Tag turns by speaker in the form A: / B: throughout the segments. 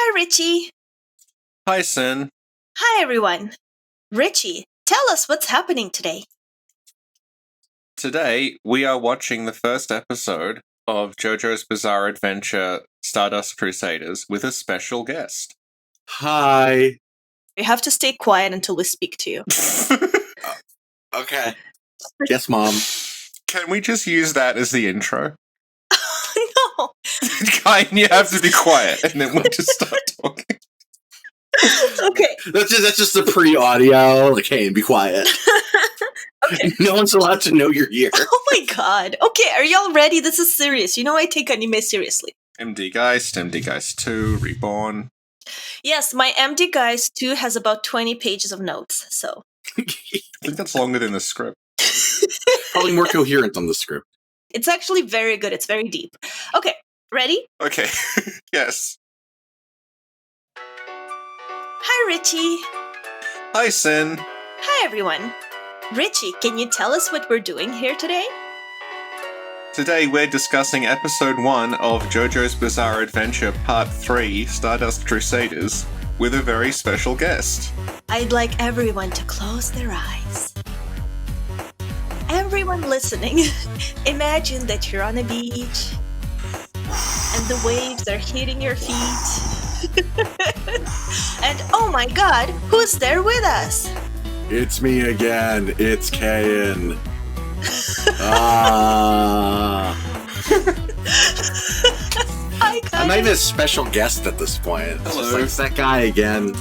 A: Hi, Richie.
B: Hi, Sin.
A: Hi, everyone. Richie, tell us what's happening today.
B: Today, we are watching the first episode of Jojo's Bizarre Adventure Stardust Crusaders with a special guest.
C: Hi.
A: You have to stay quiet until we speak to you.
C: Okay. Yes, Mom.
B: Can we just use that as the intro?
A: No.
B: Kayin, you have to be quiet, and then we'll just start talking.
A: Okay.
C: That's just the pre-audio. Like, hey, and be quiet.
A: Okay.
C: No one's allowed to know you're here.
A: Oh my god. Okay, are y'all ready? This is serious. You know I take anime seriously.
B: MD Geist 2, Reborn.
A: Yes, my MD Guys 2 has about 20 pages of notes, so.
B: I think that's longer than the script.
C: Probably more coherent than the script.
A: It's actually very good. It's very deep. Okay, ready?
B: Okay, yes.
A: Hi, Richie.
B: Hi, Sin.
A: Hi, everyone. Richie, can you tell us what we're doing here today?
B: Today, we're discussing Episode 1 of Jojo's Bizarre Adventure Part 3, Stardust Crusaders, with a very special guest.
A: I'd like everyone to close their eyes. Everyone listening, imagine that you're on a beach and the waves are hitting your feet. And oh my god, who's there with us?
C: It's me again. It's Kayin.
A: Hi, guys.
C: I'm not even a special guest at this point. It's just like, it's that guy again.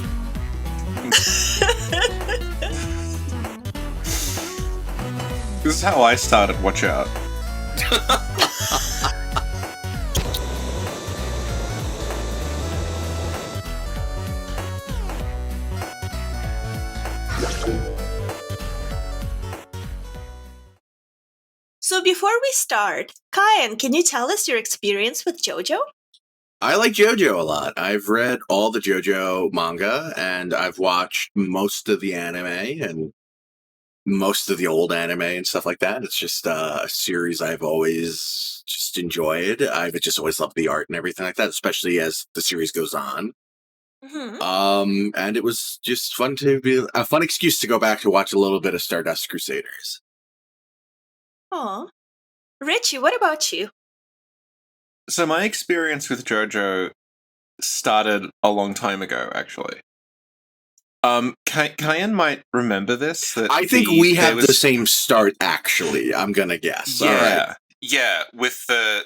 B: This is how I started, watch out.
A: So before we start, Kayin, can you tell us your experience with Jojo?
C: I like JoJo a lot. I've read all the JoJo manga, and I've watched most of the anime and most of the old anime and stuff like that. It's just a series I've always just enjoyed. I've just always loved the art and everything like that, especially as the series goes on.
A: Mm-hmm.
C: And it was just fun to be a fun excuse to go back to watch a little bit of Stardust Crusaders.
A: Aw. Richie, what about you?
B: So my experience with Jojo started a long time ago, actually. Kayin might remember this. That
C: I think we have the same start, actually, I'm gonna guess.
B: Yeah,
C: all right.
B: Yeah, with the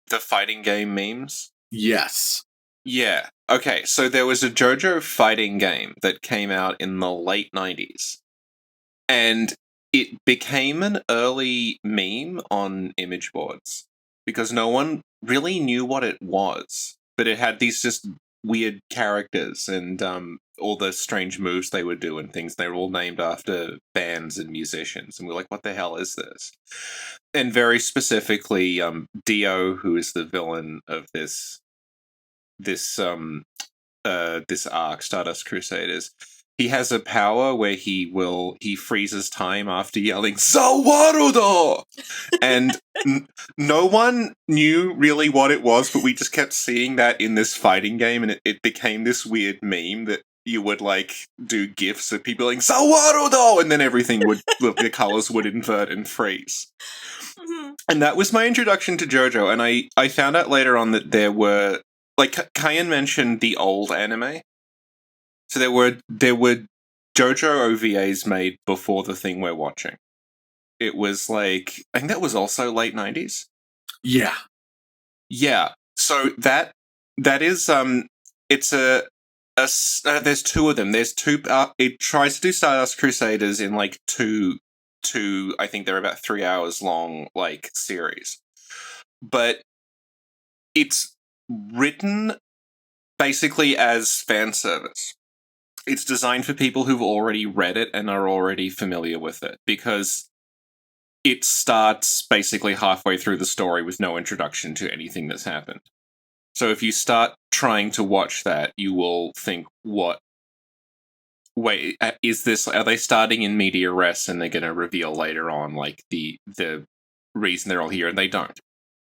B: fighting game memes.
C: Yes.
B: Yeah. Okay, so there was a Jojo fighting game that came out in the late 90s. And it became an early meme on image boards because no one really knew what it was. But it had these just weird characters and all the strange moves they would do and things. They were all named after bands and musicians. And we're like, what the hell is this? And very specifically, Dio, who is the villain of this arc, Stardust Crusaders, he has a power where he freezes time after yelling "Zawarudo!" And no one knew really what it was, but we just kept seeing that in this fighting game, and it became this weird meme that you would like do gifs of people like "Zawarudo!" and then everything would the colors would invert and freeze.
A: Mm-hmm.
B: And that was my introduction to JoJo, and I found out later on that there were, like, Kayin mentioned the old anime. So there were JoJo OVAs made before the thing we're watching. It was like, I think that was also late 90s.
C: Yeah.
B: Yeah. So that is it's there's two of them. There's two. It tries to do Stardust Crusaders in like two. I think they're about 3 hours long, like, series, but it's written basically as fan service. It's designed for people who've already read it and are already familiar with it, because it starts basically halfway through the story with no introduction to anything that's happened. So if you start trying to watch that, you will think, what? Wait, is this, are they starting in media res and they're going to reveal later on, like, the reason they're all here, and they don't.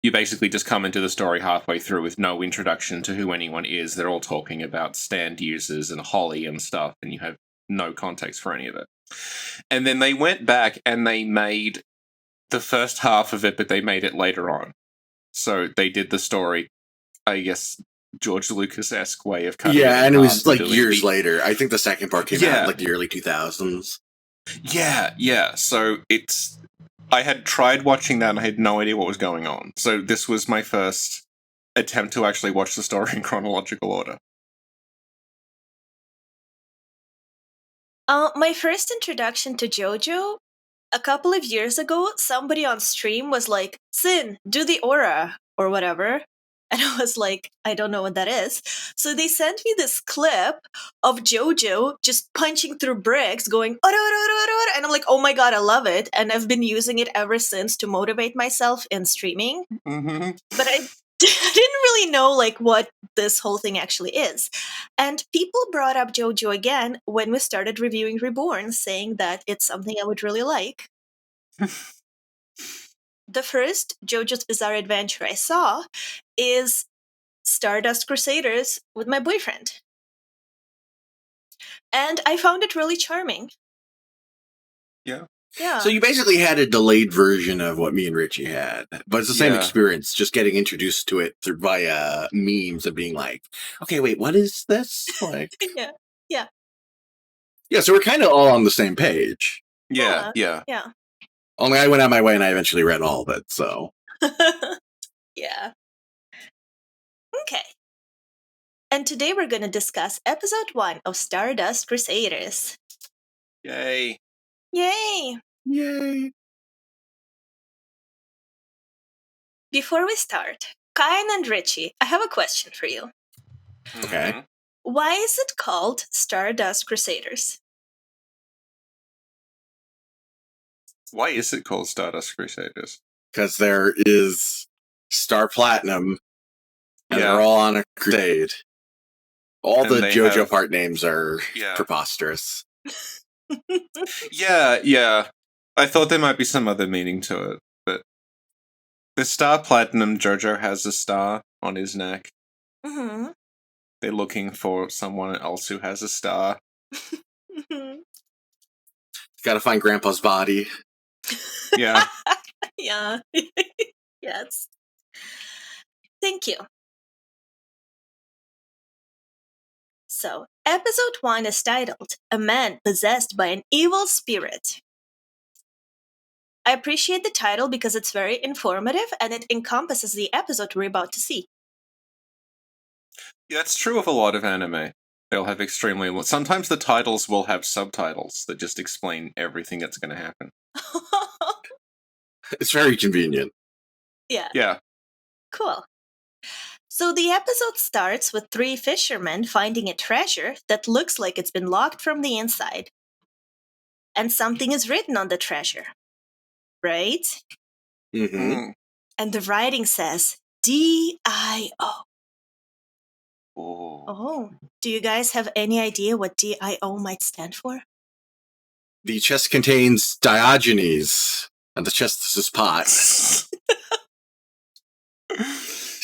B: you basically just come into the story halfway through with no introduction to who anyone is. They're all talking about stand users and Holly and stuff, and you have no context for any of it. And then they went back and they made the first half of it, but they made it later on. So they did the story, I guess, George Lucas-esque way of cutting it.
C: Yeah, and it was like
B: doing
C: years later. I think the second part came out in like the early 2000s.
B: Yeah. So I had tried watching that and I had no idea what was going on. So this was my first attempt to actually watch the story in chronological order.
A: My first introduction to Jojo, a couple of years ago, somebody on stream was like, Sin, do the aura, or whatever. And I was like, I don't know what that is. So they sent me this clip of Jojo just punching through bricks, going, "Ora, ora, ora, ora," and I'm like, oh my god, I love it. And I've been using it ever since to motivate myself in streaming.
B: Mm-hmm.
A: But I didn't really know like what this whole thing actually is. And people brought up Jojo again when we started reviewing Reborn, saying that it's something I would really like. The first JoJo's Bizarre Adventure I saw is Stardust Crusaders with my boyfriend. And I found it really charming.
B: Yeah.
A: Yeah.
C: So you basically had a delayed version of what me and Richie had, but it's the same
B: Yeah.
C: experience, just getting introduced to it through via memes and being like, okay, wait, what is this? Like,
A: Yeah.
C: yeah, so we're kind of all on the same page.
B: Yeah.
C: Only I went out my way and I eventually read all of it, so.
A: Yeah. Okay. And today we're going to discuss episode 1 of Stardust Crusaders.
B: Yay.
A: Yay!
C: Yay!
A: Before we start, Kayin and Richie, I have a question for you.
C: Okay.
B: Mhm.
A: Why is it called Stardust Crusaders?
B: Why is it called Stardust Crusaders?
C: Because there is Star Platinum, and
B: Yeah.
C: they're all on a crusade. All
B: And
C: the
B: they
C: JoJo
B: have-
C: part names are
B: Yeah.
C: preposterous.
B: Yeah. I thought there might be some other meaning to it, but the Star Platinum, Jojo has a star on his neck.
A: Mm-hmm.
B: They're looking for someone else who has a star.
A: Mm-hmm.
C: Gotta find Grandpa's body.
B: Yeah.
A: Yeah. Yes. Thank you. So, episode 1 is titled A Man Possessed by an Evil Spirit. I appreciate the title because it's very informative and it encompasses the episode we're about to see.
B: Yeah, it's true of a lot of anime. They'll have extremely... Sometimes the titles will have subtitles that just explain everything that's going to happen.
C: It's very convenient.
B: Yeah.
A: Cool. So the episode starts with 3 fishermen finding a treasure that looks like it's been locked from the inside. And something is written on the treasure. Right?
C: Mm-hmm.
B: Mm.
A: And the writing says D-I-O.
B: Oh.
A: Oh, do you guys have any idea what D-I-O might stand for?
C: The chest contains Diogenes, and the chest is his pot.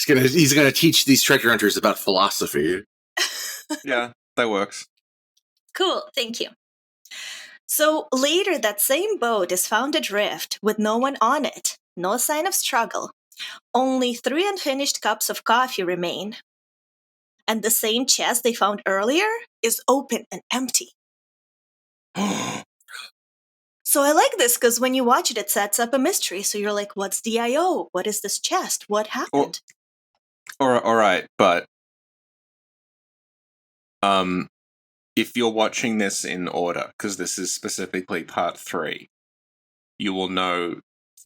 C: He's gonna teach these treasure hunters about philosophy.
B: Yeah, that works.
A: Cool, thank you. So later that same boat is found adrift with no one on it, no sign of struggle. Only 3 unfinished cups of coffee remain. And the same chest they found earlier is open and empty. So I like this because when you watch it, it sets up a mystery. So you're like, what's D-I-O? What is this chest? What happened?
B: All right, but if you're watching this in order, because this is specifically part 3, you will know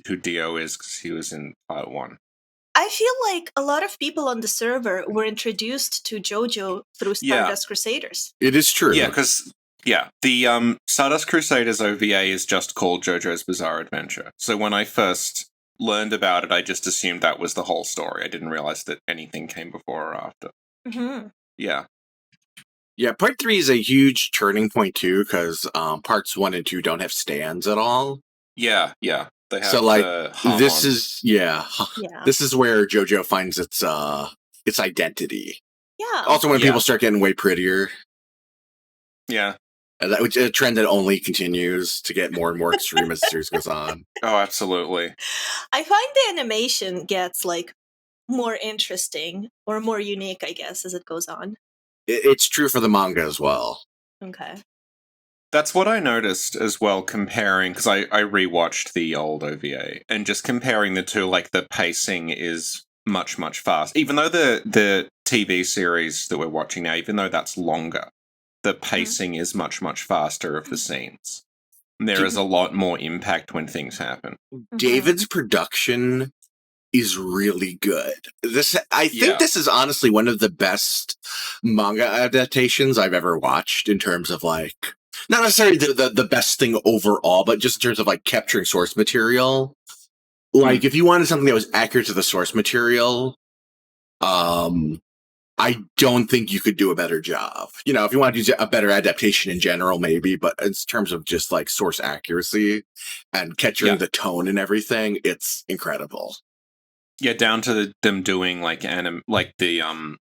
B: who Dio is because he was in part 1.
A: I feel like a lot of people on the server were introduced to JoJo through Stardust Crusaders.
C: It is true.
B: Yeah, because the Stardust Crusaders OVA is just called JoJo's Bizarre Adventure. So when I first learned about it, I just assumed that was the whole story. I didn't realize that anything came before or after.
A: Mm-hmm.
B: Yeah.
C: Yeah, part 3 is a huge turning point too, because parts 1 and 2 don't have stands at all.
B: Yeah. They have
C: So, like,
B: to hum
C: this
B: on.
C: is
A: Yeah.
C: this is where JoJo finds its identity.
A: Yeah.
C: Also, when
B: Yeah.
C: people start getting way prettier,
B: Yeah.
C: which is a trend that only continues to get more and more extreme as the series goes on.
B: Oh, absolutely.
A: I find the animation gets like more interesting or more unique, I guess, as it goes on.
C: It's true for the manga as well.
A: Okay.
B: That's what I noticed as well, comparing, because I rewatched the old OVA, and just comparing the two, like, the pacing is much, much fast. Even though the TV series that we're watching now, even though that's longer, the pacing is much, much faster of the scenes. There is a lot more impact when things happen.
C: David's production is really good. I think this is honestly one of the best manga adaptations I've ever watched in terms of, like, not necessarily the best thing overall, but just in terms of, like, capturing source material. Like, if you wanted something that was accurate to the source material, I don't think you could do a better job. You know, if you want to do a better adaptation in general, maybe, but in terms of just, like, source accuracy and capturing the tone and everything, it's incredible.
B: Yeah, down to them doing, like, the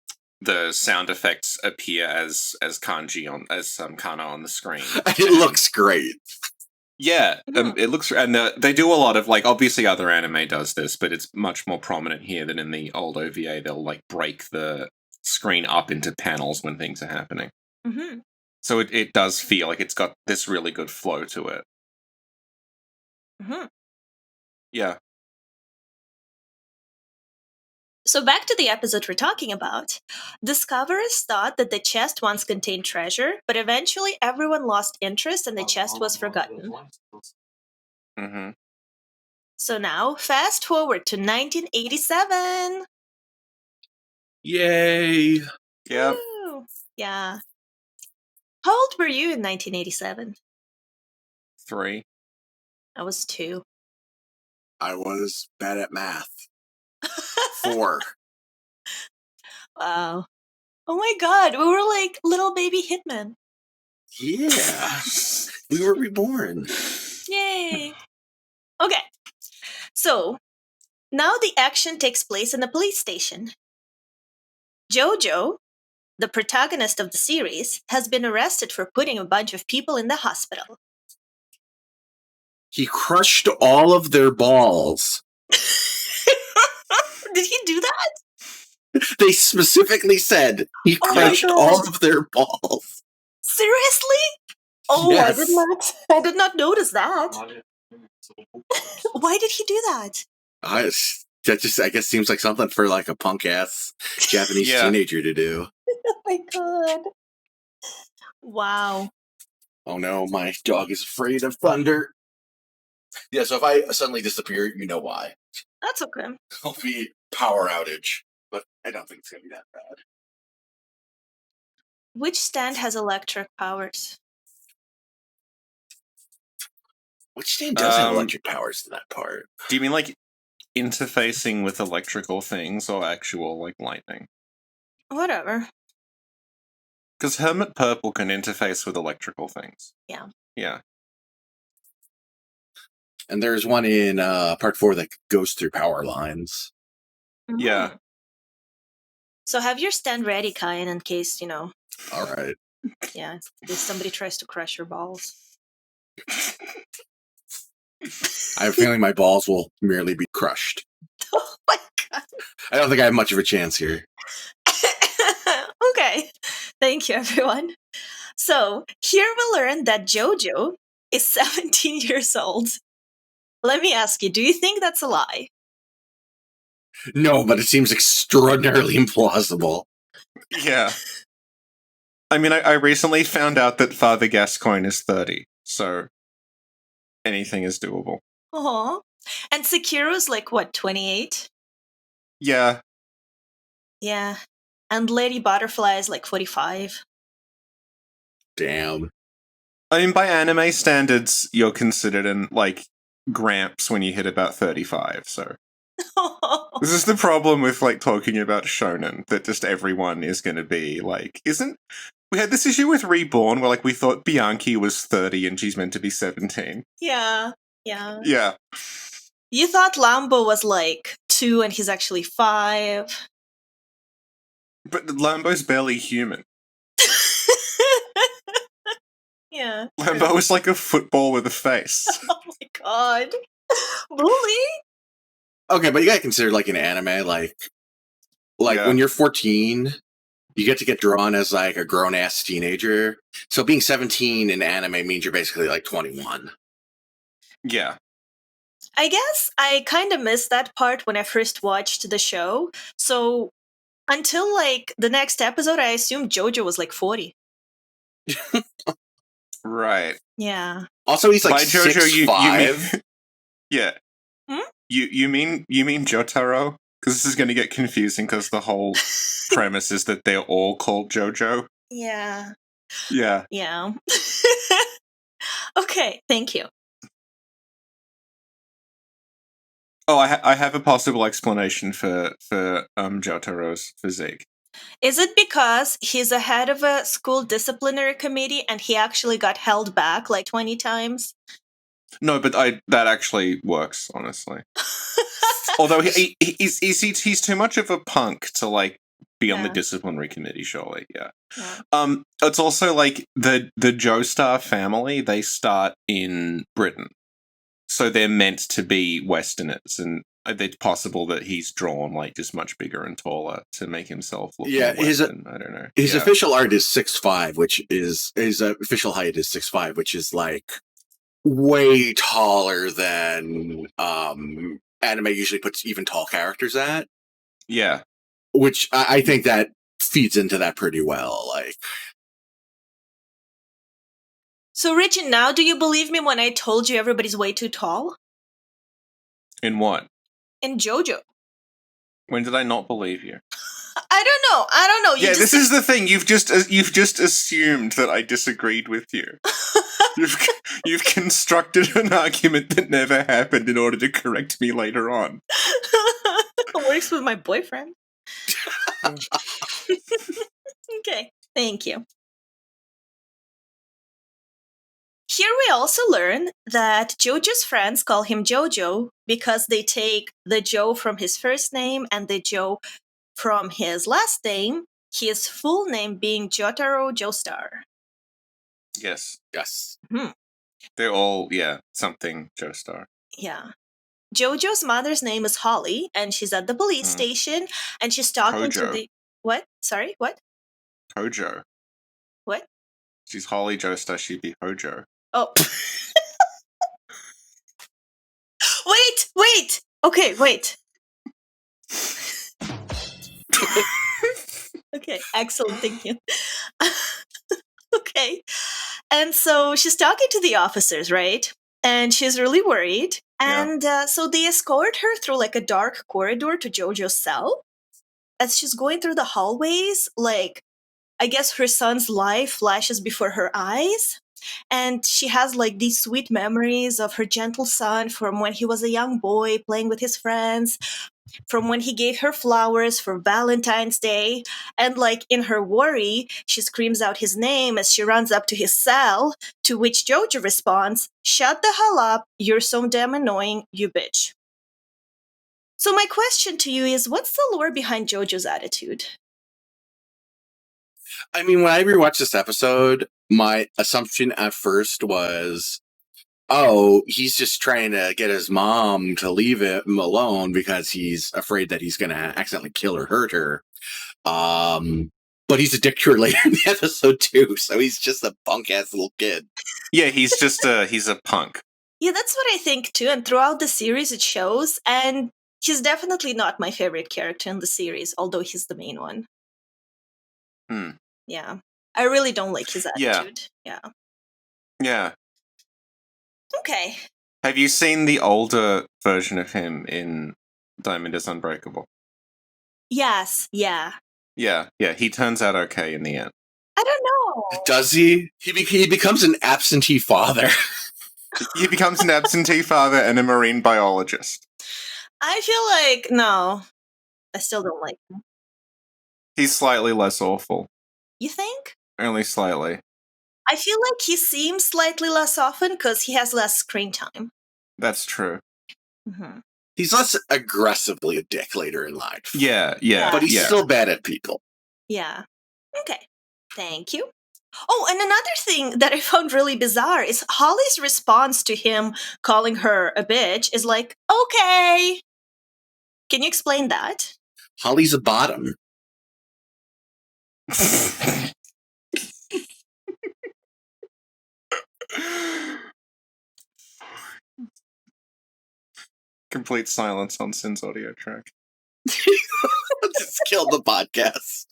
B: sound effects appear as kanji as kana on the screen.
C: It looks great.
B: Yeah, it looks, and they do a lot of, like, obviously other anime does this, but it's much more prominent here than in the old OVA. They'll, like, break the screen up into panels when things are happening.
A: Mm-hmm.
B: So it does feel like it's got this really good flow to it.
A: Mm-hmm.
B: Yeah.
A: So back to the episode we're talking about. Discoverers thought that the chest once contained treasure, but eventually everyone lost interest and the chest was forgotten.
B: Mm-hmm.
A: So now, fast forward to 1987.
C: Yay!
B: Yeah.
A: Woo! Yeah. How old were you in 1987?
B: 3.
A: I was 2.
C: I was bad at math. 4.
A: Wow. Oh my god, we were like little baby hitmen.
C: Yeah. We were reborn.
A: Yay. Okay. So, now the action takes place in a police station. Jojo, the protagonist of the series, has been arrested for putting a bunch of people in the hospital.
C: He crushed all of their balls.
A: Did he do that?
C: They specifically said he
A: Oh my
C: crushed
A: God.
C: all of their balls.
A: Seriously? Oh,
C: Yes.
A: I did not notice that. Why did he do that?
C: That just, I guess, seems like something for, like, a punk ass Japanese teenager to do.
A: Oh my god. Wow.
C: Oh no, my dog is afraid of thunder. Yeah, so if I suddenly disappear, you know why.
A: That's okay.
C: It'll be power outage, but I don't think it's gonna be that bad.
A: Which stand has electric powers?
C: Which stand does have electric powers in that part?
B: Do you mean, like, interfacing with electrical things or actual, like, lightning?
A: Whatever.
B: Because Hermit Purple can interface with electrical things.
A: Yeah.
B: Yeah.
C: And there's one in part 4 that goes through power lines.
B: Yeah.
A: Mm. So have your stand ready, Kayin, in case,
C: All right.
A: yeah, if somebody tries to crush your balls.
C: I have a feeling my balls will merely be crushed.
A: Oh my god.
C: I don't think I have much of a chance here.
A: Okay. Thank you, everyone. So, here we learn that Jojo is 17 years old. Let me ask you, do you think that's a lie?
C: No, but it seems extraordinarily implausible.
B: Yeah. I mean, I recently found out that Father Gascoigne is 30, so anything is doable.
A: Aw. And Sekiro's like, what, 28?
B: Yeah.
A: Yeah. And Lady Butterfly is like 45.
C: Damn.
B: I mean, by anime standards, you're considered in, like, gramps when you hit about 35, so... This is the problem with, like, talking about shonen, that just everyone is going to be, like, we had this issue with Reborn, where, like, we thought Bianchi was 30 and she's meant to be 17.
A: Yeah.
B: Yeah.
A: You thought Lambo was like 2 and he's actually 5.
B: But Lambo's barely human.
A: Yeah.
B: Lambo is like a football with a face.
A: Oh my god. Bully?
C: Okay, but you gotta consider like an anime, like
B: Yeah.
C: when you're 14, you get drawn as like a grown ass teenager. So being 17 in anime means you're basically like 21.
B: Yeah.
A: I guess I kind of missed that part when I first watched the show. So until like the next episode, I assumed Jojo was like 40.
B: Right.
A: Yeah.
C: Also, he's like
B: By Jojo,
C: 6'5".
B: you mean yeah.
A: Hmm?
B: You mean Jotaro? Because this is going to get confusing because the whole premise is that they're all called Jojo.
A: Yeah.
B: Yeah.
A: Yeah. Okay, thank you.
B: Oh, I have a possible explanation for Jotaro's physique.
A: Is it because he's a head of a school disciplinary committee and he actually got held back like 20 times?
B: No, but that actually works, honestly. Although he's too much of a punk to like be on the
A: Yeah.
B: disciplinary committee, surely. Yeah.
A: Yeah.
B: It's also like the Joestar family. They start in Britain, so they're meant to be Westerners, and it's possible that he's drawn like just much bigger and taller to make himself look more Western. I don't know.
C: His official art is 6'5", which is his official height is 6'5", which is like way taller than anime usually puts even tall characters at.
B: Yeah.
C: Which I think that feeds into that pretty well. Like,
A: So, Richie, now do you believe me when I told you everybody's way too tall?
B: In what?
A: In Jojo.
B: When did I not believe you?
A: I don't know. You
B: Yeah,
A: just
B: this is the thing. You've just assumed that I disagreed with you. You've constructed an argument that never happened in order to correct me later on.
A: Works with my boyfriend. Okay, thank you. Here we also learn that Jojo's friends call him Jojo because they take the Jo from his first name and the Jo from his last name, his full name being Jotaro Joestar.
B: Yes.
C: yes.
B: They're all, something Joestar.
A: Yeah. Jojo's mother's name is Holly, and she's at the police station, and she's talking to
B: Kojo.
A: the... What? Sorry, what?
B: Kojo.
A: What?
B: She's Holly Joestar, she'd be Hojo.
A: Oh. Wait! Okay, wait. Okay, excellent, thank you. Okay. And so she's talking to the officers, right? And she's really worried. And so they escort her through like a dark corridor to Jojo's cell. As she's going through the hallways, like, I guess her son's life flashes before her eyes. And she has like these sweet memories of her gentle son from when he was a young boy playing with his friends, from when he gave her flowers for Valentine's Day. And like in her worry, she screams out his name as she runs up to his cell, to which Jojo responds, "Shut the hell up, you're so damn annoying, you bitch." So my question to you is, what's the lore behind Jojo's attitude?
C: I mean, when I rewatched this episode, my assumption at first was, oh, he's just trying to get his mom to leave him alone because he's afraid that he's going to accidentally kill or hurt her. But he's a dick to her later in the episode too, so he's just a punk-ass little kid.
B: Yeah, he's just he's a punk.
A: Yeah, that's what I think too, and throughout the series it shows, and he's definitely not my favorite character in the series, although he's the main one. Yeah. I really don't like his attitude. Yeah. Okay.
B: Have you seen the older version of him in Diamond is Unbreakable?
A: Yes, yeah.
B: Yeah, he turns out okay in the end.
A: I don't know.
C: Does he? He becomes an absentee father.
B: He becomes an absentee father and a marine biologist.
A: I feel like, no. I still don't like him.
B: He's slightly less awful.
A: You think?
B: Only slightly.
A: I feel like he seems slightly less often because he has less screen time.
B: That's true.
A: Mhm.
C: He's less aggressively a dick later in life.
B: Yeah,
C: But he's
B: yeah.
C: still bad at people.
A: Yeah. Okay. Thank you. Oh, and another thing that I found really bizarre is Holly's response to him calling her a bitch is like, okay. Can you explain that?
C: Holly's a bottom.
B: Complete silence on Sin's audio track.
C: Just killed the podcast.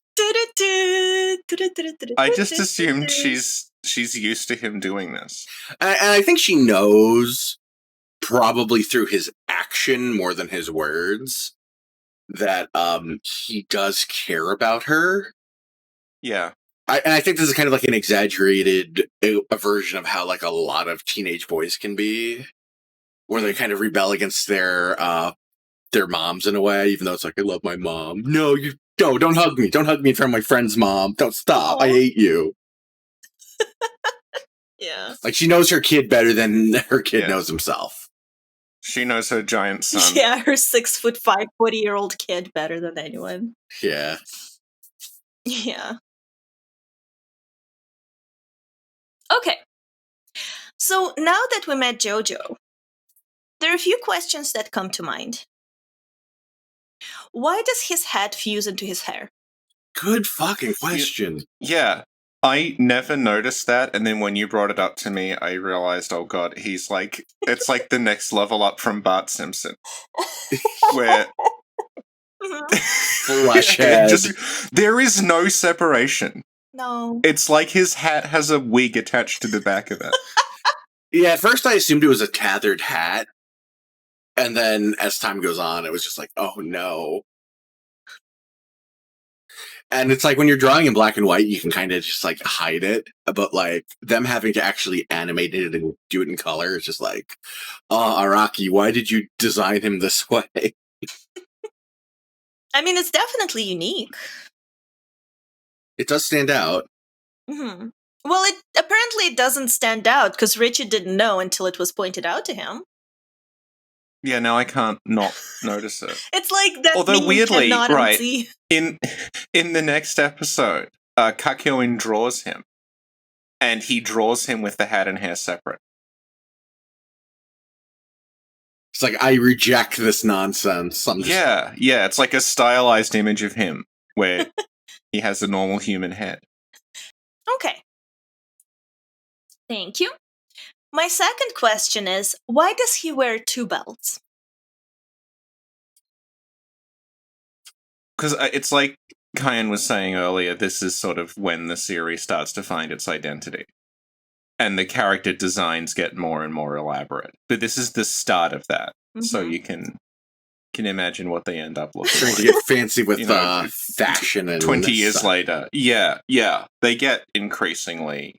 B: I just assumed she's used to him doing this.
C: And I think she knows, probably through his action more than his words, that he does care about her.
B: Yeah.
C: And I think this is kind of like an exaggerated a version of how like a lot of teenage boys can be, where they kind of rebel against their moms in a way, even though it's like, I love my mom. No, you don't hug me. Don't hug me in front of my friend's mom. Don't stop. I hate you.
A: Yeah.
C: Like, she knows her kid better than her kid knows himself.
B: She knows her giant son.
A: Yeah, her 6'5", 40-year-old kid better than anyone.
C: Yeah.
A: Yeah. Okay. So now that we met Jojo, there are a few questions that come to mind. Why does his head fuse into his hair?
C: Good fucking question.
B: Yeah. I never noticed that, and then when you brought it up to me, I realized, oh god, he's like, it's like the next level up from Bart Simpson. Where
C: Flush head.
B: There is no separation.
A: No.
B: It's like his hat has a wig attached to the back of it.
C: Yeah, at first I assumed it was a tethered hat. And then as time goes on, it was just like, oh no. And it's like when you're drawing in black and white, you can kind of just like hide it. But like them having to actually animate it and do it in color is just like, oh, Araki, why did you design him this way?
A: I mean, it's definitely unique.
C: It does stand out.
A: Mm-hmm. Well, apparently it doesn't stand out because Richie didn't know until it was pointed out to him.
B: Yeah, now I can't not notice it.
A: It's like that.
B: Although weirdly, right,
A: unsee.
B: in the next episode, Kakyoin draws him, and he draws him with the hat and hair separate.
C: It's like, I reject this nonsense.
B: Yeah, it's like a stylized image of him where he has a normal human head.
A: Okay. Thank you. My second question is, why does he wear 2 belts?
B: Because it's like Kayin was saying earlier, this is sort of when the series starts to find its identity. And the character designs get more and more elaborate. But this is the start of that.
A: Mm-hmm.
B: So you can imagine what they end up looking
C: trying
B: like.
C: to get fancy with fashion and
B: 20 years later. Yeah. They get increasingly.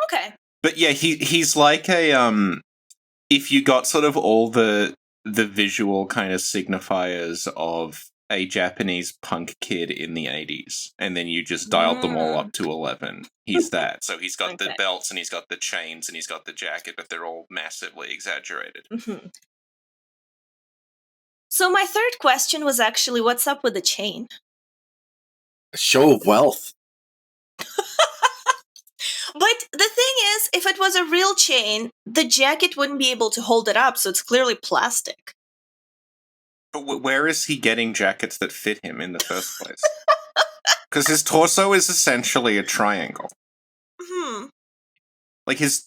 A: Okay.
B: But yeah, he's like a if you got sort of all the visual kind of signifiers of a Japanese punk kid in the 80s, and then you just dialed them all up to 11. He's that. So he's got the belts, and he's got the chains, and he's got the jacket, but they're all massively exaggerated.
A: Mm-hmm. So my third question was actually, what's up with the chain?
C: A show of wealth.
A: But the thing is, if it was a real chain, the jacket wouldn't be able to hold it up, so it's clearly plastic.
B: But where is he getting jackets that fit him in the first place? Because his torso is essentially a triangle. Like his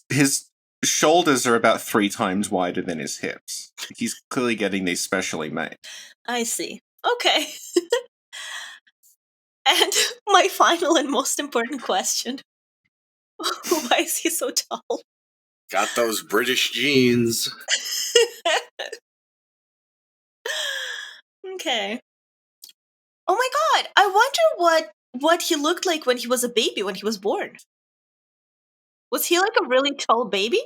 B: shoulders are about 3 times wider than his hips. He's clearly getting these specially made.
A: I see. Okay. And my final and most important question. Why is he so tall?
C: Got those British genes.
A: Okay. Oh my god, I wonder what he looked like when he was a baby, when he was born. Was he like a really tall baby?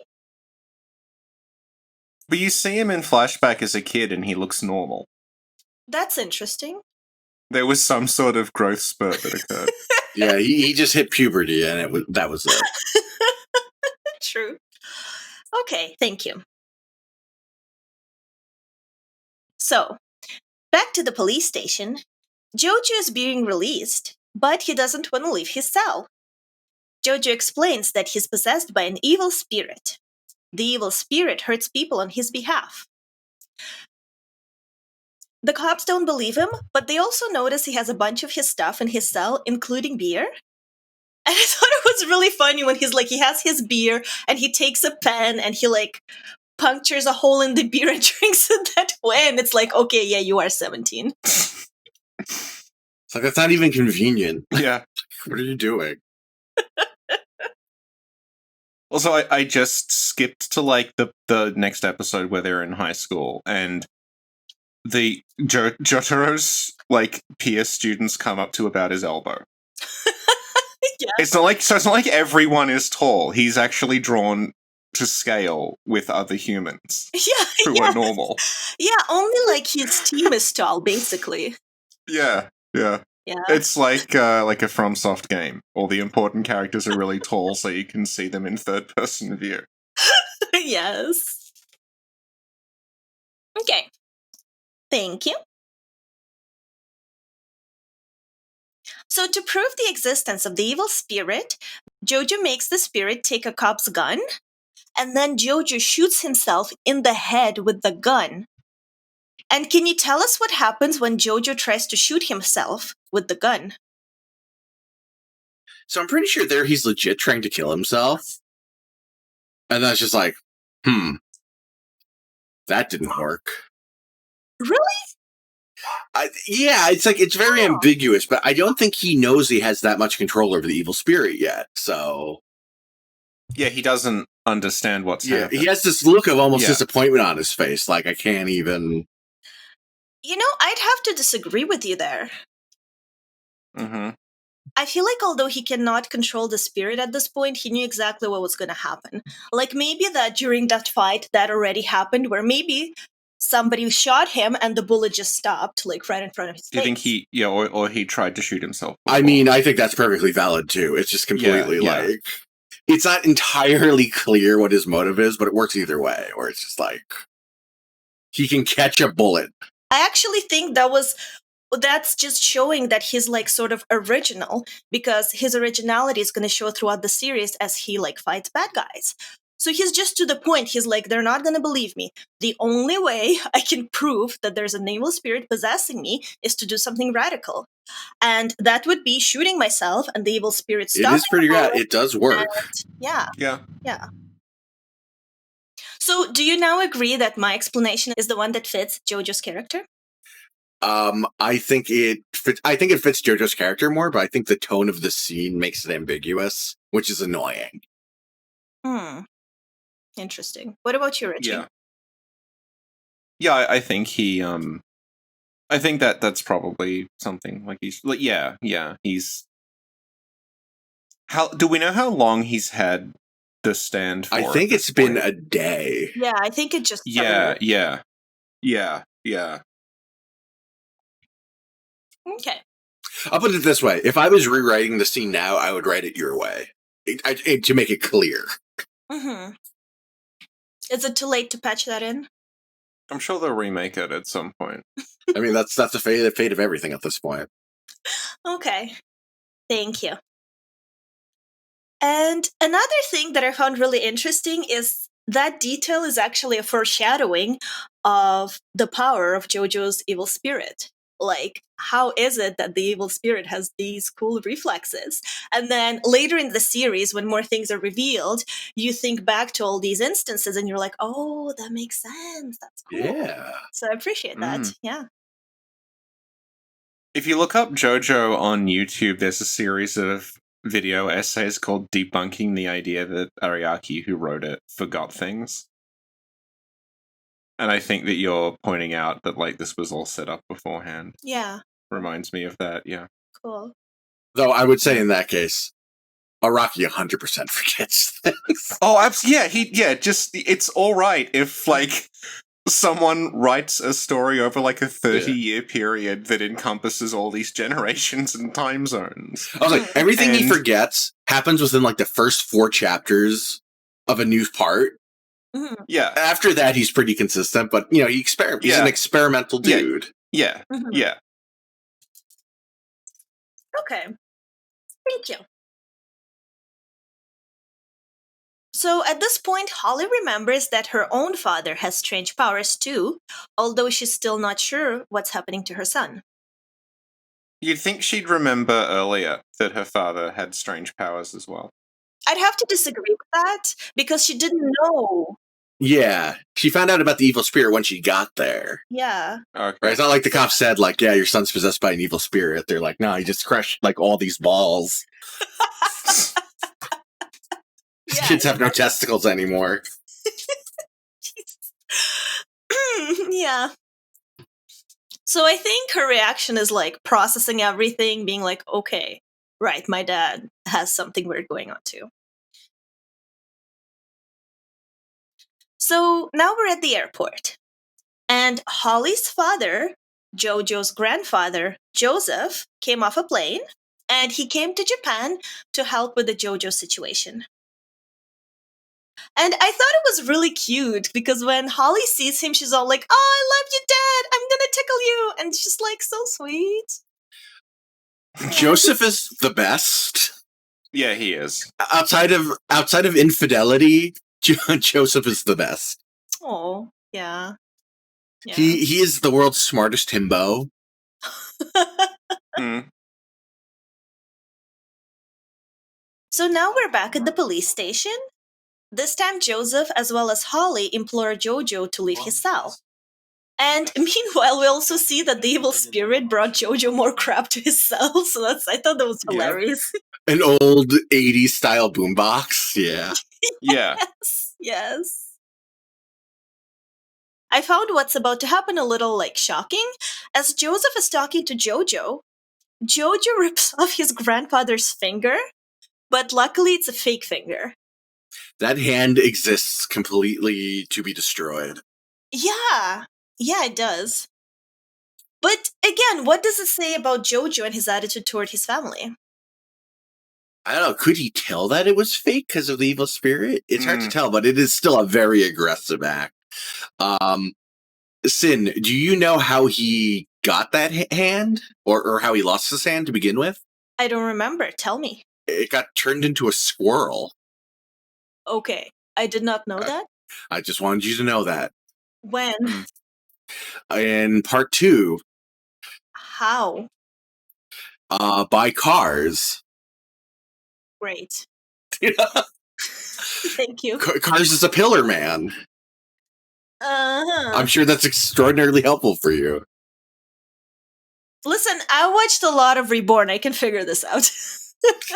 B: But you see him in flashback as a kid and he looks normal.
A: That's interesting.
B: There was some sort of growth spurt that occurred.
C: Yeah, he just hit puberty and that was it.
A: True. Okay, thank you. So, back to the police station. Jojo is being released, but he doesn't want to leave his cell. Jojo explains that he's possessed by an evil spirit. The evil spirit hurts people on his behalf. The cops don't believe him, but they also notice he has a bunch of his stuff in his cell, including beer. And I thought it was really funny when he has his beer and he takes a pen and he punctures a hole in the beer and drinks it that way. And it's like, okay, yeah, you are 17.
C: It's like, that's not even convenient.
B: Yeah.
C: What are you doing?
B: Also, I just skipped to the next episode where they're in high school and the Jotaro's peer students come up to about his elbow.
A: Yeah.
B: It's not like everyone is tall. He's actually drawn to scale with other humans who are normal.
A: Yeah, only his team is tall, basically.
B: Yeah. It's like a FromSoft game. All the important characters are really tall, so you can see them in third-person view.
A: Yes. Okay. Thank you. So to prove the existence of the evil spirit, Jojo makes the spirit take a cop's gun, and then Jojo shoots himself in the head with the gun. And can you tell us what happens when Jojo tries to shoot himself with the gun?
C: So I'm pretty sure there he's legit trying to kill himself. And that's just like, that didn't work.
A: Really?
C: Yeah, it's very ambiguous, but I don't think he knows he has that much control over the evil spirit yet, so...
B: Yeah, he doesn't understand what's happening.
C: He has this look of almost disappointment on his face, like, I can't even...
A: I'd have to disagree with you there.
B: Mm-hmm.
A: I feel like although he cannot control the spirit at this point, he knew exactly what was going to happen. Maybe that during that fight that already happened, where maybe somebody shot him and the bullet just stopped, right in front of his face.
B: Do you think or he tried to shoot himself before?
C: I mean, I think that's perfectly valid, too. It's just completely, it's not entirely clear what his motive is, but it works either way, where it's just he can catch a bullet.
A: I actually think that's just showing that he's sort of original, because his originality is going to show throughout the series as he fights bad guys. So he's just to the point. He's they're not going to believe me. The only way I can prove that there's an evil spirit possessing me is to do something radical. And that would be shooting myself and the evil spirit stopping.
C: It is pretty rad. It does work.
A: Yeah.
B: Yeah.
A: So do you now agree that my explanation is the one that fits Jojo's character?
C: I think it fits Jojo's character more, but I think the tone of the scene makes it ambiguous, which is annoying.
A: Interesting. What about you, Richie?
B: Yeah, I think he I think that's probably something he's he's do we know how long he's had the stand for?
C: I think it's been a day.
A: Yeah, I think it just
B: Yeah.
A: Okay.
C: I'll put it this way. If I was rewriting the scene now, I would write it your way. To make it clear.
A: Mm-hmm. Is it too late to patch that in?
B: I'm sure they'll remake it at some point.
C: I mean, that's the fate of everything at this point.
A: Okay. Thank you. And another thing that I found really interesting is that detail is actually a foreshadowing of the power of Jojo's evil spirit. How is it that the evil spirit has these cool reflexes? And then later in the series, when more things are revealed, you think back to all these instances and you're like, oh, that makes sense. That's cool.
C: Yeah.
A: So I appreciate that. Yeah.
B: If you look up Jojo on YouTube, there's a series of video essays called Debunking the Idea that Ariaki, who wrote it, forgot things. And I think that you're pointing out that this was all set up beforehand.
A: Yeah.
B: Reminds me of that, yeah.
A: Cool.
C: Though I would say in that case, Araki 100% forgets things.
B: Oh, it's all right if someone writes a story over like a 30-year period that encompasses all these generations and time zones.
C: I was like, everything he forgets happens within like the first 4 chapters of a new part.
A: Mhm.
B: Yeah.
C: After that, he's pretty consistent, but he's
B: Yeah.
C: an experimental
B: Yeah.
C: dude.
B: Yeah.
A: Mhm.
B: Yeah.
A: Okay. Thank you. So at this point, Holly remembers that her own father has strange powers too, although she's still not sure what's happening to her son.
B: You'd think she'd remember earlier that her father had strange powers as well.
A: I'd have to disagree with that because she didn't know.
C: Yeah, she found out about the evil spirit when she got there.
A: Yeah.
B: Okay.
C: Right? It's not like the cops said, like, yeah, your son's possessed by an evil spirit. They're like, no, he just crushed like all these balls. These kids have no testicles anymore.
A: Yeah. So I think her reaction is like processing everything, being like, okay, right, my dad has something weird going on too. So now we're at the airport. And Holly's father, Jojo's grandfather, Joseph, came off a plane and he came to Japan to help with the Jojo situation. And I thought it was really cute because when Holly sees him, she's all like, oh, I love you, Dad. I'm going to tickle you. And she's like, so sweet.
C: Joseph is the best.
B: Yeah, he is.
C: Outside of infidelity, Joseph is the best.
A: Oh, yeah. Yeah.
C: He is the world's smartest himbo.
B: Mm.
A: So now we're back at the police station. This time, Joseph as well as Holly implore Jojo to leave his cell. And meanwhile, we also see that the evil spirit brought Jojo more crap to his cell. So I thought that was hilarious.
C: An old 80s style boombox. Yeah.
B: Yeah.
A: Yes. I found what's about to happen a little like shocking. As Joseph is talking to Jojo, Jojo rips off his grandfather's finger, but luckily it's a fake finger.
C: That hand exists completely to be destroyed.
A: Yeah, it does. But again, what does it say about Jojo and his attitude toward his family?
C: I don't know. Could he tell that it was fake because of the evil spirit? It's hard to tell, but it is still a very aggressive act. Sin, do you know how he got that hand? Or how he lost his hand to begin with?
A: I don't remember. Tell me.
C: It got turned into a squirrel.
A: Okay, I did not know that.
C: I just wanted you to know that.
A: When?
C: In part 2.
A: How?
C: By cars.
A: Great.
C: Yeah.
A: Thank you.
C: Cars is a pillar man.
A: Uh-huh.
C: I'm sure that's extraordinarily helpful for you.
A: Listen, I watched a lot of Reborn. I can figure this out.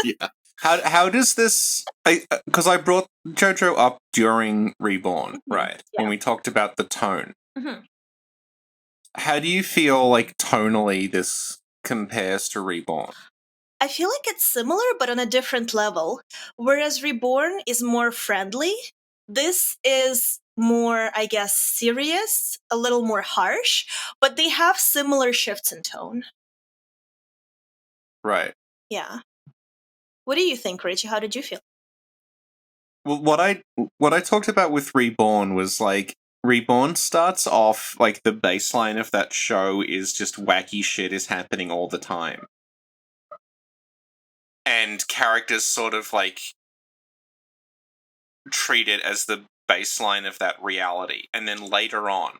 C: Yeah.
B: How does this? Because I brought Jojo up during Reborn, right?
A: Yeah.
B: When we talked about the tone.
A: Mm-hmm.
B: How do you feel like tonally this compares to Reborn?
A: I feel like it's similar, but on a different level. Whereas Reborn is more friendly, this is more, I guess, serious, a little more harsh, but they have similar shifts in tone.
B: Right.
A: Yeah. What do you think, Richie? How did you feel?
B: Well, what I talked about with Reborn was like Reborn starts off like the baseline of that show is just wacky shit is happening all the time. And characters sort of like treat it as the baseline of that reality. And then later on,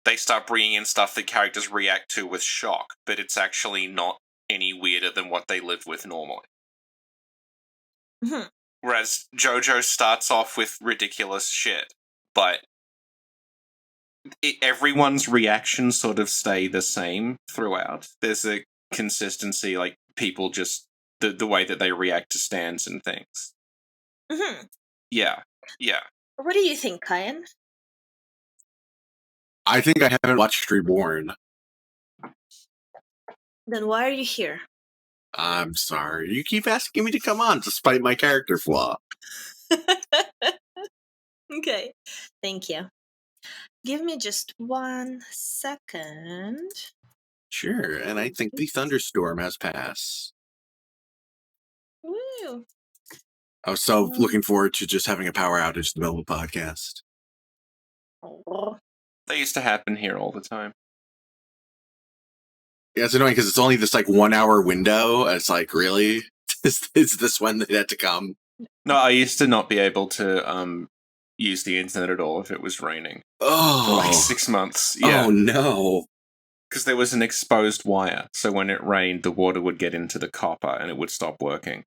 B: they start bringing in stuff that characters react to with shock, but it's actually not any weirder than what they live with normally.
A: Mm-hmm.
B: Whereas Jojo starts off with ridiculous shit, but everyone's reactions sort of stay the same throughout. There's a consistency, like people just the way that they react to stands and things.
A: Mm-hmm.
B: Yeah.
A: What do you think, Kayin?
C: I think I haven't watched Reborn.
A: Then why are you here?
C: I'm sorry. You keep asking me to come on despite my character flaw.
A: Okay, thank you. Give me just 1 second.
C: Sure, and I think the thunderstorm has passed.
A: Woo!
C: I was so looking forward to just having a power outage in the middle of the podcast.
A: Oh.
B: They used to happen here all the time.
C: Yeah, it's annoying because it's only this like 1 hour window. And it's like, really? Is this when they had to come?
B: No, I used to not be able to use the internet at all if it was raining
C: Oh,
B: for like 6 months. Yeah,
C: oh no.
B: because there was an exposed wire, so when it rained, the water would get into the copper and it would stop working.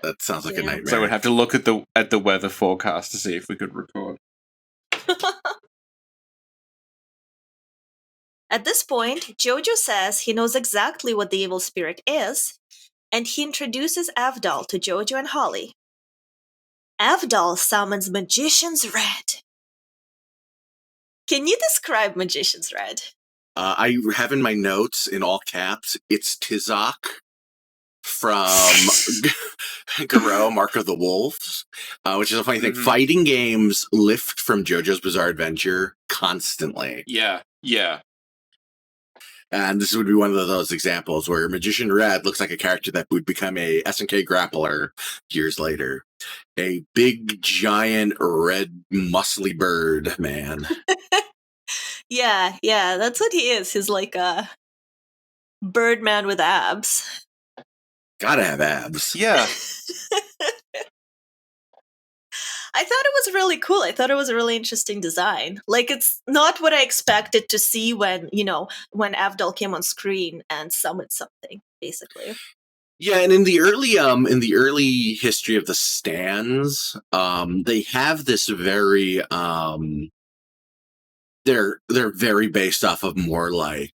C: That sounds like a
A: Yeah.
C: nightmare.
B: So we'd have to look at the weather forecast to see if we could record.
A: At this point, Jojo says he knows exactly what the evil spirit is, and he introduces Avdol to Jojo and Holly. Avdol summons Magician's Red. Can you describe Magician's Red?
C: I have in my notes in all caps, it's Tizok from Garou, Mark of the Wolves, which is a funny thing.
B: Mhm.
C: Fighting games lift from JoJo's Bizarre Adventure constantly.
B: Yeah.
C: And this would be one of those examples where Magician Red looks like a character that would become a SNK grappler years later. A big, giant, red, muscly bird man.
A: Yeah, that's what he is. He's like a birdman with abs.
C: Gotta have abs.
B: Yeah.
A: I thought it was really cool. I thought it was a really interesting design. Like, it's not what I expected to see when Avdol came on screen and summoned something, basically.
C: Yeah, and in the early history of the stands, they have this very they're very based off of more like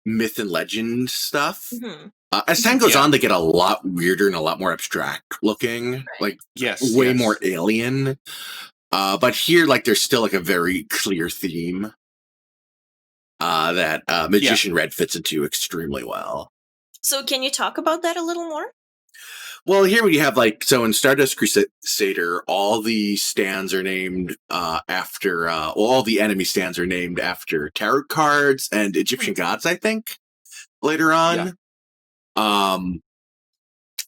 C: myth and legend stuff.
A: Mm-hmm.
C: As time goes
B: Yeah.
C: on, they get a lot weirder and a lot more abstract looking,
A: Right.
C: like
B: Yes.
C: way
B: yes.
C: more alien. But here, like, there's still like a very clear theme that Magician Red fits into extremely well.
A: So can you talk about that a little more?
C: Well, here we have so in Stardust Crusader, all the stands are named after all the enemy stands are named after tarot cards and Egyptian gods, I think, later on. And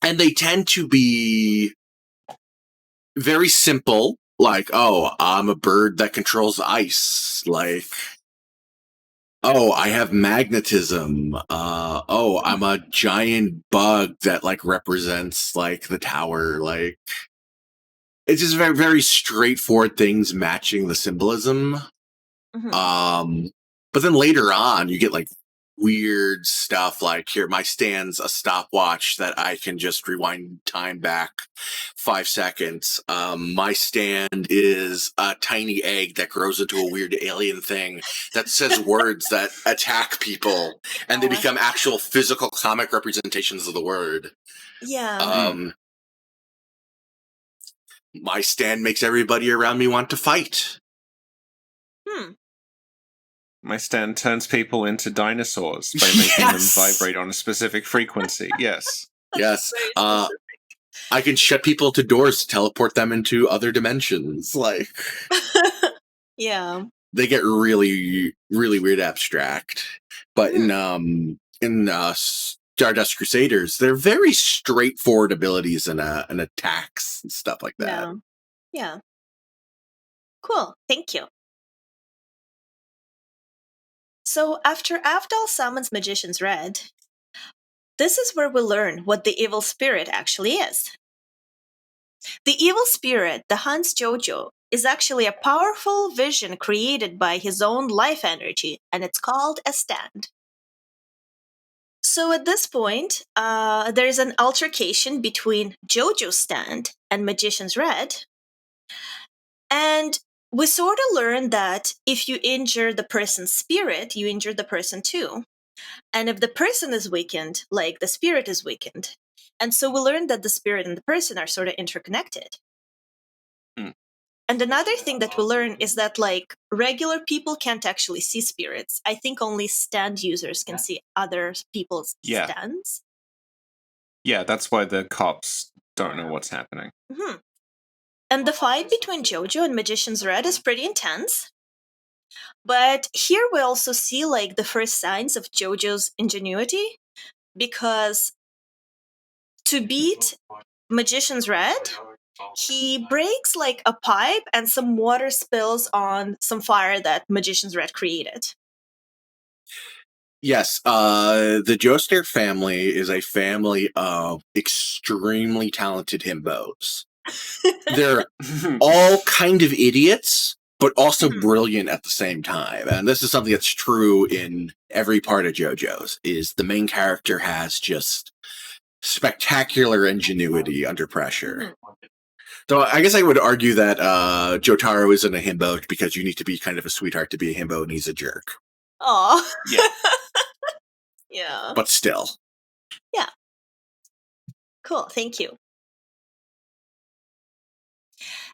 C: they tend to be very simple, like, oh, I'm a bird that controls ice, like, oh, I have magnetism. Oh, I'm a giant bug that like represents like the tower. Like, it's just very, very straightforward things matching the symbolism.
A: Mm-hmm.
C: But then later on, you get like weird stuff like, here, my stand's a stopwatch that I can just rewind time back 5 seconds. My stand is a tiny egg that grows into a weird alien thing that says words that attack people, and they become actual physical comic representations of the word.
A: Yeah.
C: My stand makes everybody around me want to fight.
B: My stand turns people into dinosaurs by making them vibrate on a specific frequency. Yes.
C: Yes. I can shut people to doors to teleport them into other dimensions. Like,
A: Yeah.
C: they get really, really weird abstract. But in Stardust Crusaders, they're very straightforward abilities and attacks and stuff like that.
A: Yeah. Cool. Thank you. So after Avdol summons Magician's Red, this is where we learn what the evil spirit actually is. The evil spirit that hunts Jojo is actually a powerful vision created by his own life energy, and it's called a stand. So at this point, there is an altercation between Jojo's stand and Magician's Red, and we sort of learn that if you injure the person's spirit, you injure the person too. And if the person is weakened, like the spirit is weakened. And so we learn that the spirit and the person are sort of interconnected. And another thing that we learn is that like regular people can't actually see spirits. I think only stand users can see other people's stands.
B: Yeah, that's why the cops don't know what's happening.
A: Mm-hmm. And the fight between Jojo and Magician's Red is pretty intense. But here we also see like the first signs of Jojo's ingenuity, because to beat Magician's Red, He breaks like a pipe and some water spills on some fire that Magician's Red created.
C: Yes, the Joestar family is a family of extremely talented himbos. They're all kind of idiots, but also
A: Mhm.
C: brilliant at the same time. And this is something that's true in every part of JoJo's, is the main character has just spectacular ingenuity under pressure. So I guess I would argue that Jotaro isn't a himbo because you need to be kind of a sweetheart to be a himbo and he's a jerk.
A: Aw.
B: Yeah.
A: Yeah.
C: But still.
A: Cool, thank you.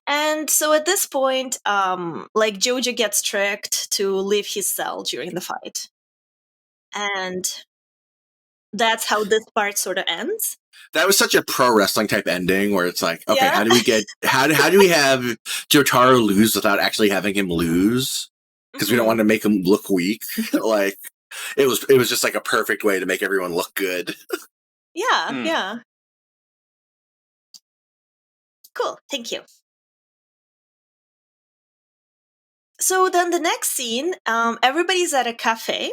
A: And so at this point, like Jojo gets tricked to leave his cell during the fight. And that's how this part sort of ends.
C: That was such a pro wrestling type ending where it's like, okay,
A: Yeah.
C: how do we get how do we have Jotaro lose without actually having him lose? Because we don't
A: Mhm.
C: want to make him look weak. Like it was just like a perfect way to make everyone look good.
A: Yeah,
B: Mm.
A: yeah. Cool, thank you. So then the next scene, everybody's at a cafe,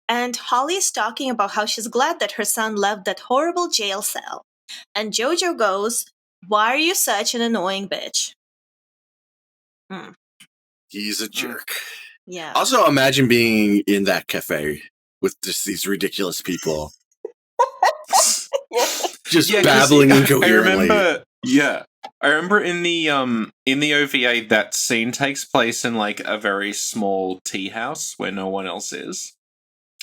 A: and Holly's talking about how she's glad that her son left that horrible jail cell. And Jojo goes, "Why are you such an annoying bitch?"
C: He's a jerk.
A: Yeah.
C: Also, imagine being in that cafe with just these ridiculous people. Just
B: Yeah, 'cause
C: babbling
B: I
C: incoherently.
B: I remember in the OVA that scene takes place in like a very small tea house where no one else is.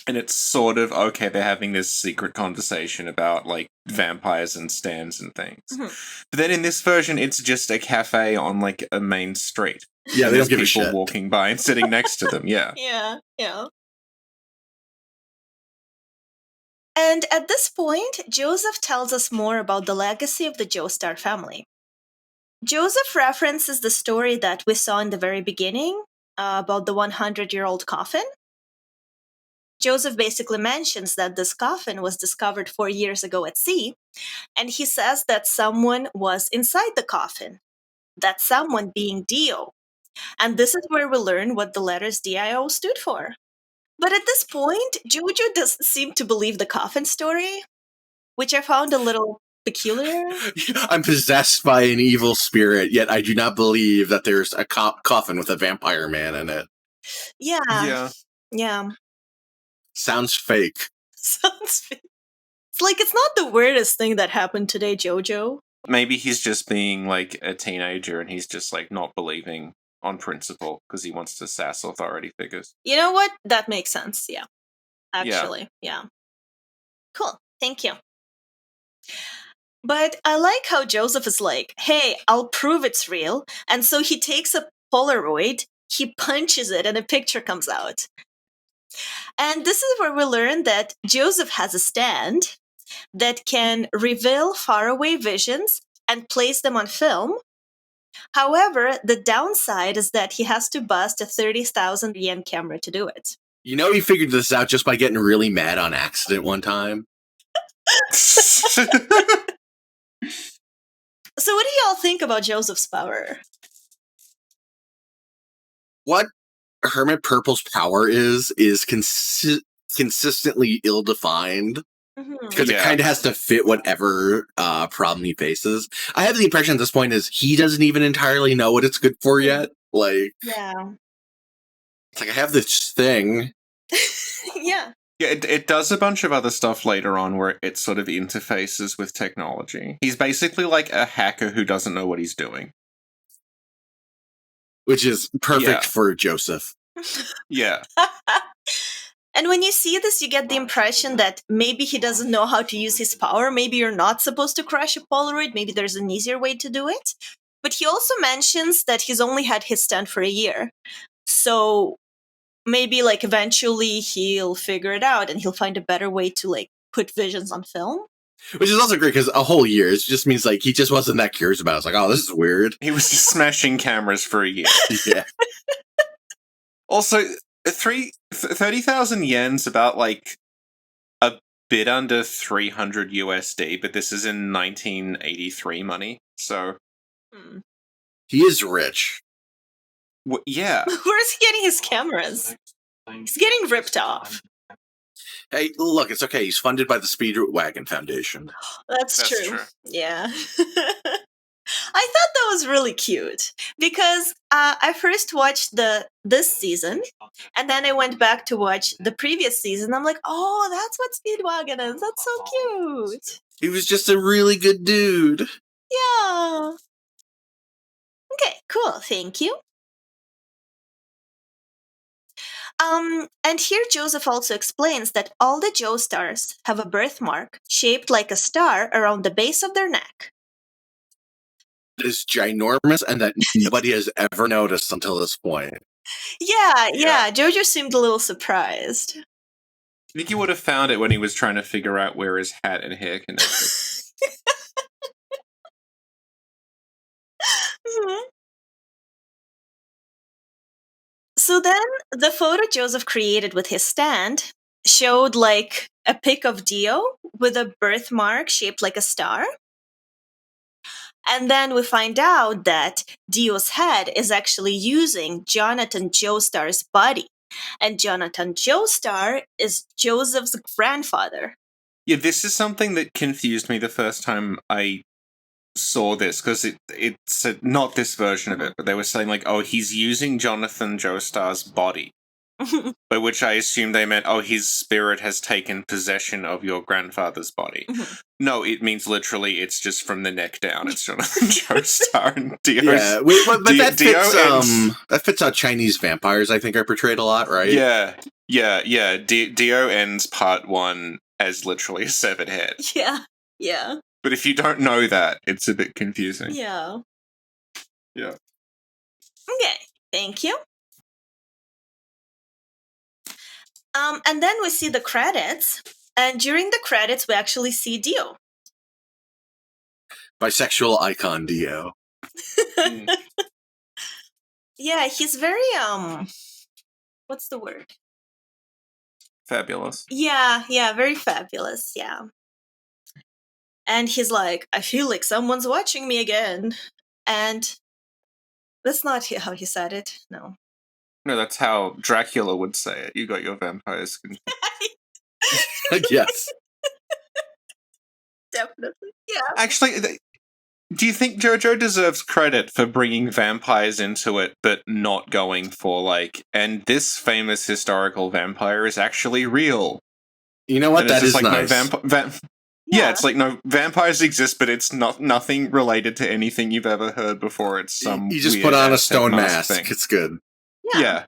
B: And it's sort of okay, they're having this secret conversation about like vampires and stands and things.
A: Mhm.
B: But then in this version it's just a cafe on like a main street.
C: Yeah,
B: And
C: they
B: there's
C: don't give a
B: people
C: shit.
B: walking by and sitting next to them, yeah.
A: Yeah, yeah. And at this point, Joseph tells us more about the legacy of the Joestar family. Joseph references the story that we saw in the very beginning about the 100-year-old coffin. Joseph basically mentions that this coffin was discovered 4 years ago at sea, and he says that someone was inside the coffin, that someone being Dio. And this is where we learn what the letters DIO stood for. But at this point, Jojo doesn't seem to believe the coffin story, which I found a little peculiar.
C: I'm possessed by an evil spirit, yet I do not believe that there's a coffin with a vampire man in it.
A: Yeah.
B: Yeah.
A: Yeah.
C: Sounds fake.
A: Sounds fake. It's like it's not the weirdest thing that happened today, Jojo.
B: Maybe he's just being like a teenager and he's just like not believing on principle because he wants to sass authority figures.
A: You know what? That makes sense. Yeah. Actually, yeah. Cool. Thank you. But I like how Joseph is like, "Hey, I'll prove it's real." And so he takes a Polaroid, he punches it, and a picture comes out. And this is where we learn that Joseph has a stand that can reveal faraway visions and place them on film. However, the downside is that he has to bust a 30,000 yen camera to do it.
C: You know, he figured this out just by getting really mad on accident one time.
A: So, what do y'all think about Joseph's power?
C: What Hermit Purple's power is consistently ill-defined. Because it
B: Yeah.
C: kind of has to fit whatever problem he faces. I have the impression at this point is he doesn't even entirely know what it's good for yet. Like,
A: Yeah.
C: it's like I have this thing.
A: Yeah.
B: Yeah, it does a bunch of other stuff later on where it sort of interfaces with technology. He's basically like a hacker who doesn't know what he's doing.
C: Which is perfect
B: Yeah.
C: for Joseph.
B: Yeah.
A: And when you see this, you get the impression that maybe he doesn't know how to use his power. Maybe you're not supposed to crush a Polaroid. Maybe there's an easier way to do it. But he also mentions that he's only had his stand for a year. So maybe like eventually he'll figure it out and he'll find a better way to like put visions on film.
C: Which is also great because a whole year, it just means like he just wasn't that curious about it. It's like, oh, this is weird.
B: He was just smashing cameras for a year.
C: Yeah.
B: Also, 30,000 yen's about like a bit under 300 USD, but this is in 1983 money, so
C: He is rich.
B: Yeah.
A: Where's he getting his cameras? He's getting ripped off.
C: Hey, look, it's okay. He's funded by the Speedwagon Foundation.
A: That's true. Yeah. I thought that was really cute because I first watched this season, and then I went back to watch the previous season. I'm like, oh, that's what Speedwagon is. That's so cute.
C: He was just a really good dude.
A: Yeah. Okay, cool. Thank you. And here Joseph also explains that all the Joestars have a birthmark shaped like a star around the base of their neck.
C: It is ginormous and that nobody has ever noticed until this point.
A: Yeah. Jojo seemed a little surprised.
B: I think he would have found it when he was trying to figure out where his hat and hair connected.
A: So then the photo Joseph created with his stand showed like a pic of Dio with a birthmark shaped like a star. And then we find out that Dio's head is actually using Jonathan Joestar's body. And Jonathan Joestar is Joseph's grandfather.
B: Yeah, this is something that confused me the first time I saw this, because it's not this version of it, but they were saying like, oh, he's using Jonathan Joestar's body. By which I assume they meant, oh, his spirit has taken possession of your grandfather's body. No, it means literally it's just from the neck down. It's Jonathan Joestar and Dio's.
C: Yeah, but that fits how Chinese vampires, I think, are portrayed a lot, right?
B: Yeah. Dio ends part 1 as literally a severed head.
A: Yeah.
B: But if you don't know that, it's a bit confusing.
A: Yeah.
B: Yeah.
A: Okay, thank you. And then we see the credits, and during the credits, we actually see Dio.
C: Bisexual icon Dio.
A: Yeah, he's very, what's the word?
B: Fabulous.
A: Yeah, very fabulous, yeah. And he's like, I feel like someone's watching me again. And that's not how he said it, no.
B: No, that's how Dracula would say it. You got your vampires confused.
C: Yes.
A: Definitely, yeah.
B: Actually, do you think Jojo deserves credit for bringing vampires into it, but not going for, like, and this famous historical vampire is actually real?
C: You know what? That is
B: like,
C: nice.
B: Yeah, it's like, no, vampires exist, but it's nothing related to anything you've ever heard before. It's some
C: You just
B: weird
C: put on a
B: Aztec
C: stone
B: mask
C: mask.
B: thing.
C: It's good.
B: Yeah.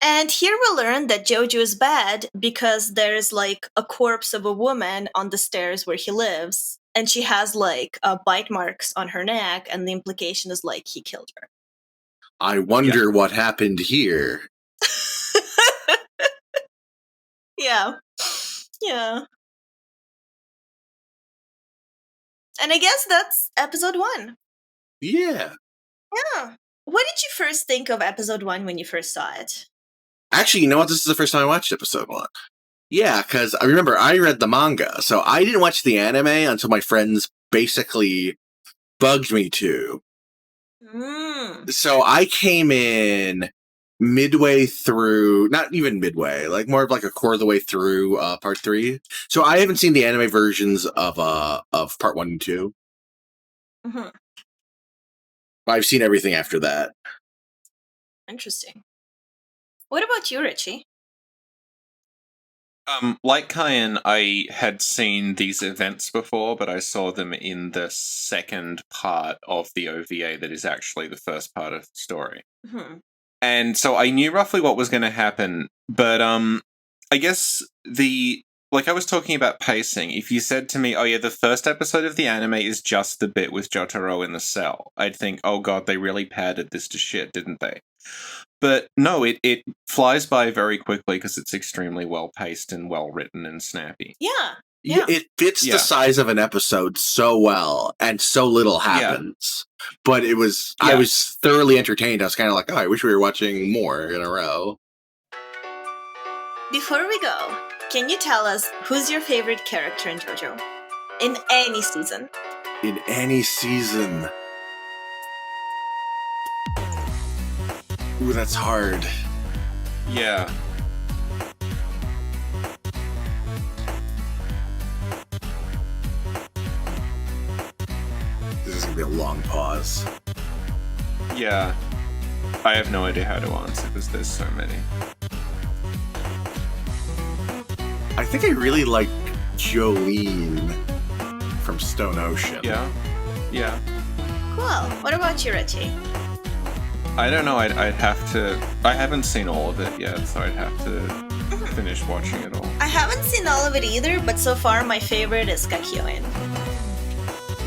A: And here we learn that Jojo is bad because there's like a corpse of a woman on the stairs where he lives, and she has like bite marks on her neck, and the implication is like he killed her.
C: I wonder what happened here.
A: Yeah. And I guess that's episode 1.
C: Yeah.
A: What did you first think of episode 1 when you first saw it?
C: Actually, you know what? This is the first time I watched episode 1. Yeah, because I remember I read the manga, so I didn't watch the anime until my friends basically bugged me to. So I came in midway through, not even midway, like more of like a quarter of the way through part 3. So I haven't seen the anime versions of part 1 and 2. I've seen everything after that.
A: Interesting. What about you, Richie?
B: Like Kayin, I had seen these events before, but I saw them in the second part of the OVA that is actually the first part of the story. And so I knew roughly what was going to happen, but I guess like I was talking about pacing, if you said to me, oh yeah, the first episode of the anime is just the bit with Jotaro in the cell, I'd think, oh god, they really padded this to shit, didn't they? But no, it flies by very quickly because it's extremely well paced and well written and snappy.
A: Yeah.
C: It fits the size of an episode so well, and so little happens. But I was thoroughly entertained. I was kind of like, oh, I wish we were watching more in a row.
A: Before we go, can you tell us who's your favorite character in JoJo? In any season.
C: In any season. Ooh, that's hard.
B: Yeah.
C: This is gonna be a long pause.
B: Yeah. I have no idea how to answer because there's so many.
C: I think I really like Jolene from Stone Ocean.
B: Yeah. Yeah.
A: Cool. What about you, Richie?
B: I don't know. I'd have to. I haven't seen all of it yet, so I'd have to finish watching it all.
A: I haven't seen all of it either, but so far my favorite is Kayin.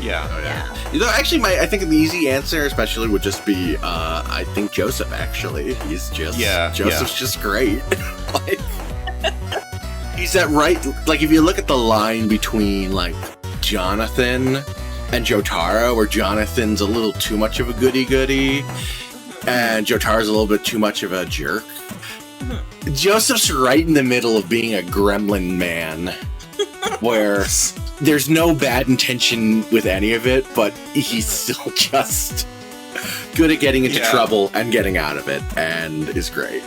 B: Yeah.
C: Oh,
A: Yeah.
C: You know, actually, the easy answer, especially, would just be, I think Joseph. Actually, he's just Joseph's just great. Like, he's that right. Like, if you look at the line between like Jonathan and Jotaro, where Jonathan's a little too much of a goody-goody, and Jotaro's a little bit too much of a jerk. Joseph's right in the middle of being a gremlin man, where there's no bad intention with any of it, but he's still just good at getting into trouble and getting out of it, and is great.